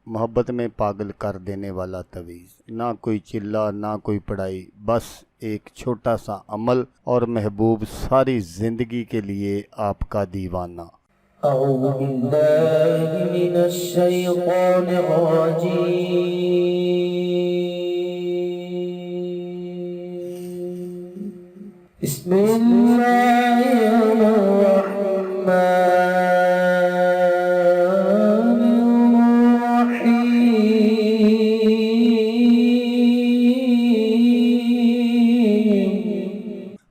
محبت میں پاگل کر دینے والا تویز، نہ کوئی چلا نہ کوئی پڑھائی، بس ایک چھوٹا سا عمل اور محبوب ساری زندگی کے لیے آپ کا دیوانہ۔ اعوذ باللہ من الشیطان الرجیم، بسم اللہ الرحمن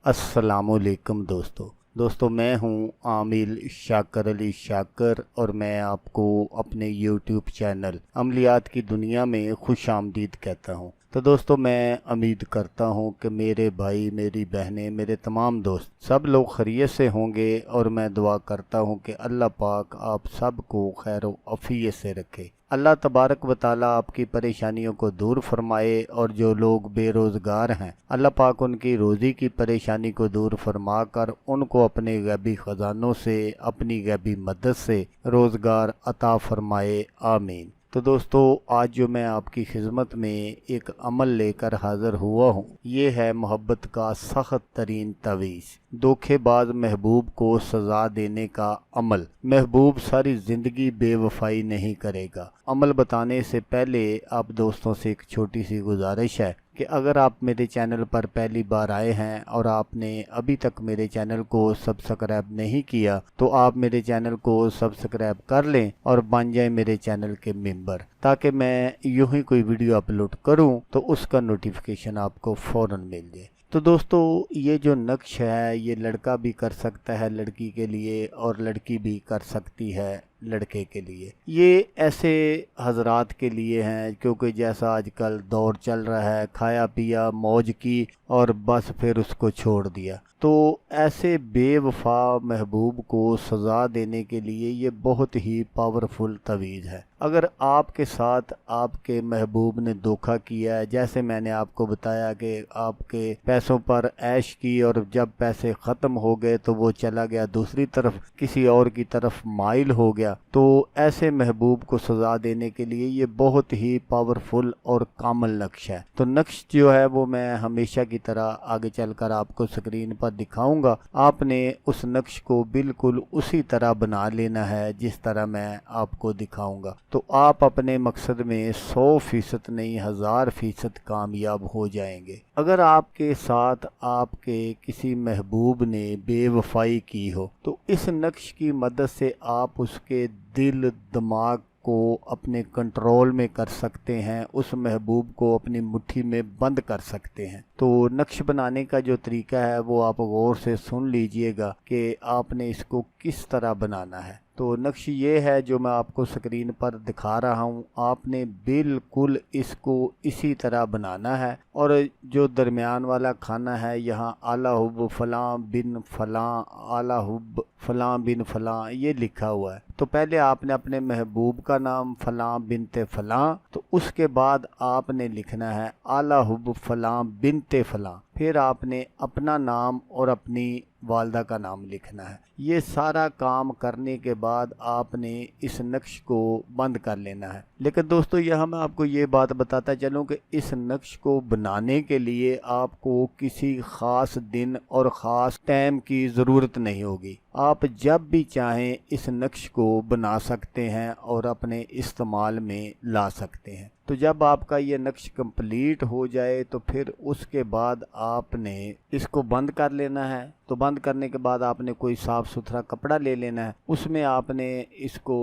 السلام علیکم دوستو میں ہوں عامل شاکر علی شاکر، اور میں آپ کو اپنے یوٹیوب چینل عملیات کی دنیا میں خوش آمدید کہتا ہوں۔ تو دوستو میں امید کرتا ہوں کہ میرے بھائی، میری بہنیں، میرے تمام دوست سب لوگ خیریت سے ہوں گے، اور میں دعا کرتا ہوں کہ اللہ پاک آپ سب کو خیر و عافیت سے رکھے۔ اللہ تبارک و تعالیٰ آپ کی پریشانیوں کو دور فرمائے، اور جو لوگ بے روزگار ہیں اللہ پاک ان کی روزی کی پریشانی کو دور فرما کر ان کو اپنے غیبی خزانوں سے، اپنی غیبی مدد سے روزگار عطا فرمائے، آمین۔ تو دوستو آج جو میں آپ کی خدمت میں ایک عمل لے کر حاضر ہوا ہوں، یہ ہے محبت کا سخت ترین تویز، دھوکے باز محبوب کو سزا دینے کا عمل۔ محبوب ساری زندگی بے وفائی نہیں کرے گا۔ عمل بتانے سے پہلے آپ دوستوں سے ایک چھوٹی سی گزارش ہے کہ اگر آپ میرے چینل پر پہلی بار آئے ہیں اور آپ نے ابھی تک میرے چینل کو سبسکرائب نہیں کیا تو آپ میرے چینل کو سبسکرائب کر لیں اور بن جائیں میرے چینل کے ممبر، تاکہ میں یوں ہی کوئی ویڈیو اپلوڈ کروں تو اس کا نوٹیفیکیشن آپ کو فوراً مل جائے۔ تو دوستو یہ جو نقش ہے یہ لڑکا بھی کر سکتا ہے لڑکی کے لیے، اور لڑکی بھی کر سکتی ہے لڑکے کے لیے۔ یہ ایسے حضرات کے لیے ہیں کیونکہ جیسا آج کل دور چل رہا ہے، کھایا پیا موج کی اور بس پھر اس کو چھوڑ دیا، تو ایسے بے وفا محبوب کو سزا دینے کے لیے یہ بہت ہی پاورفل تویز ہے۔ اگر آپ کے ساتھ آپ کے محبوب نے دھوکہ کیا ہے، جیسے میں نے آپ کو بتایا کہ آپ کے پیسوں پر عیش کی اور جب پیسے ختم ہو گئے تو وہ چلا گیا دوسری طرف، کسی اور کی طرف مائل ہو گیا، تو ایسے محبوب کو سزا دینے کے لیے یہ بہت ہی پاورفل اور کامل نقش ہے۔ تو نقش جو ہے وہ میں ہمیشہ کی طرح آگے چل کر آپ کو سکرین پر دکھاؤں گا۔ آپ نے اس نقش کو بالکل اسی طرح بنا لینا ہے جس طرح میں آپ کو دکھاؤں گا، تو آپ اپنے مقصد میں 100% نہیں 1000% کامیاب ہو جائیں گے۔ اگر آپ کے ساتھ آپ کے کسی محبوب نے بے وفائی کی ہو تو اس نقش کی مدد سے آپ اس کے دل دماغ کو اپنے کنٹرول میں کر سکتے ہیں، اس محبوب کو اپنی مٹھی میں بند کر سکتے ہیں۔ تو نقش بنانے کا جو طریقہ ہے وہ آپ غور سے سن لیجئے گا کہ آپ نے اس کو کس طرح بنانا ہے۔ تو نقش یہ ہے جو میں آپ کو سکرین پر دکھا رہا ہوں، آپ نے بالکل اس کو اسی طرح بنانا ہے، اور جو درمیان والا کھانا ہے یہاں اعلیٰ حب فلاں بن فلاں، اعلیٰ حب فلاں بن فلاں یہ لکھا ہوا ہے۔ تو پہلے آپ نے اپنے محبوب کا نام فلاں بنت فلاں، تو اس کے بعد آپ نے لکھنا ہے اعلیٰ حب فلاں بنت فلاں، پھر آپ نے اپنا نام اور اپنی والدہ کا نام لکھنا ہے۔ یہ سارا کام کرنے کے بعد آپ نے اس نقش کو بند کر لینا ہے۔ لیکن دوستو یہاں میں آپ کو یہ بات بتاتا چلوں کہ اس نقش کو بنانے کے لیے آپ کو کسی خاص دن اور خاص ٹائم کی ضرورت نہیں ہوگی۔ آپ جب بھی چاہیں اس نقش کو بنا سکتے ہیں اور اپنے استعمال میں لا سکتے ہیں۔ تو جب آپ کا یہ نقش کمپلیٹ ہو جائے تو پھر اس کے بعد آپ نے اس کو بند کر لینا ہے۔ تو بند کرنے کے بعد آپ نے کوئی صاف ستھرا کپڑا لے لینا ہے، اس میں آپ نے اس کو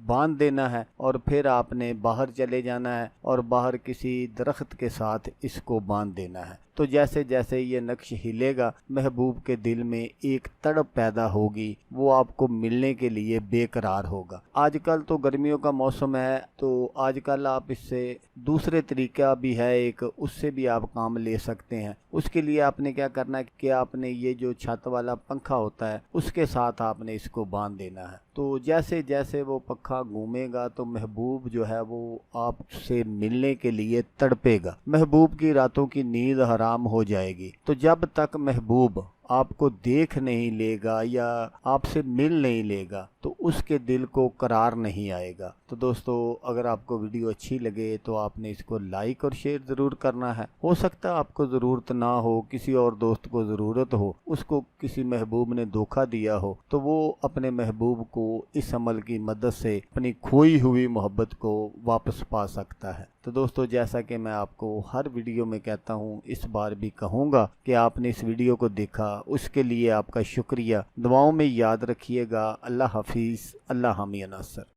باندھ دینا ہے، اور پھر آپ نے باہر چلے جانا ہے اور باہر کسی درخت کے ساتھ اس کو باندھ دینا ہے۔ تو جیسے جیسے یہ نقش ہلے گا محبوب کے دل میں ایک تڑپ پیدا ہوگی، وہ آپ کو ملنے کے لیے بے قرار ہوگا۔ آج کل تو گرمیوں کا موسم ہے، تو آج کل آپ اس سے دوسرے طریقہ بھی ہے ایک، اس سے بھی آپ کام لے سکتے ہیں۔ اس کے لیے آپ نے کیا کرنا ہے کہ آپ نے یہ جو چھت والا پنکھا ہوتا ہے اس کے ساتھ آپ نے اس کو باندھ دینا ہے۔ تو جیسے جیسے وہ پنکھا گھومے گا تو محبوب جو ہے وہ آپ سے ملنے کے لیے تڑپے گا، محبوب کی راتوں کی نیند حرام ہو جائے گی۔ تو جب تک محبوب آپ کو دیکھ نہیں لے گا یا آپ سے مل نہیں لے گا تو اس کے دل کو قرار نہیں آئے گا۔ تو دوستو اگر آپ کو ویڈیو اچھی لگے تو آپ نے اس کو لائک اور شیئر ضرور کرنا ہے۔ ہو سکتا ہے آپ کو ضرورت نہ ہو، کسی اور دوست کو ضرورت ہو، اس کو کسی محبوب نے دھوکہ دیا ہو تو وہ اپنے محبوب کو اس عمل کی مدد سے اپنی کھوئی ہوئی محبت کو واپس پا سکتا ہے۔ تو دوستو جیسا کہ میں آپ کو ہر ویڈیو میں کہتا ہوں، اس بار بھی کہوں گا کہ آپ نے اس ویڈیو کو دیکھا، اس کے لیے آپ کا شکریہ۔ دعاؤں میں یاد رکھیے گا۔ اللہ حافظ، اللہ حامی ناصر۔